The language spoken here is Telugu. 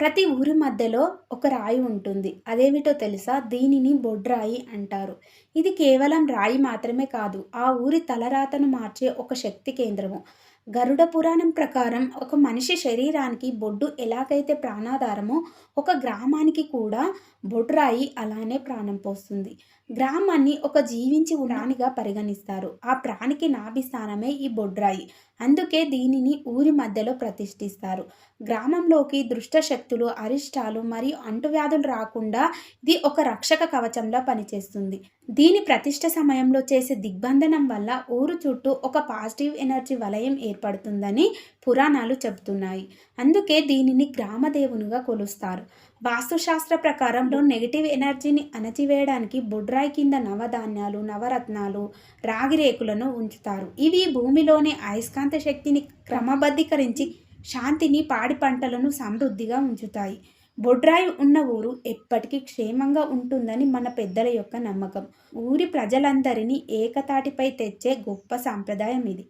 ప్రతి ఊరి మధ్యలో ఒక రాయి ఉంటుంది. అదేమిటో తెలుసా? దీనిని బొడ్రాయి అంటారు. ఇది కేవలం రాయి మాత్రమే కాదు. ఆ ఊరి తలరాతను మార్చే ఒక శక్తి కేంద్రము. గరుడ పురాణం ప్రకారం ఒక మనిషి శరీరానికి బొడ్డు ఎలాగైతే ప్రాణాధారమో, ఒక గ్రామానికి కూడా బొడ్రాయి అలానే ప్రాణం పోస్తుంది. గ్రామాన్ని ఒక జీవించి ప్రాణిగా పరిగణిస్తారు. ఆ ప్రాణికి నాభి స్థానమే ఈ బొడ్రాయి. అందుకే దీనిని ఊరి మధ్యలో ప్రతిష్ఠిస్తారు. గ్రామంలోకి దుష్ట శక్తులు, అరిష్టాలు మరియు అంటువ్యాధులు రాకుండా ఇది ఒక రక్షక కవచంలా పనిచేస్తుంది. దీని ప్రతిష్ఠ సమయంలో చేసే దిగ్బంధనం వల్ల ఊరు చుట్టూ ఒక పాజిటివ్ ఎనర్జీ వలయం ఏర్పడుతుందని పురాణాలు చెబుతున్నాయి. అందుకే దీనిని గ్రామదేవునిగా కొలుస్తారు. వాస్తుశాస్త్ర ప్రకారంలో నెగిటివ్ ఎనర్జీని అణచివేయడానికి బొడ్రాయి కింద నవధాన్యాలు, నవరత్నాలు, రాగి రేకులను ఉంచుతారు. ఇవి భూమిలోని అయస్కాంత శక్తిని క్రమబద్ధీకరించి శాంతిని, పాడి పంటలను సమృద్ధిగా ఉంచుతాయి. బొడ్రాయి ఉన్న ఊరు ఎప్పటికీ క్షేమంగా ఉంటుందని మన పెద్దల యొక్క నమ్మకం. ఊరి ప్రజలందరినీ ఏకతాటిపై తెచ్చే గొప్ప సాంప్రదాయం ఇది.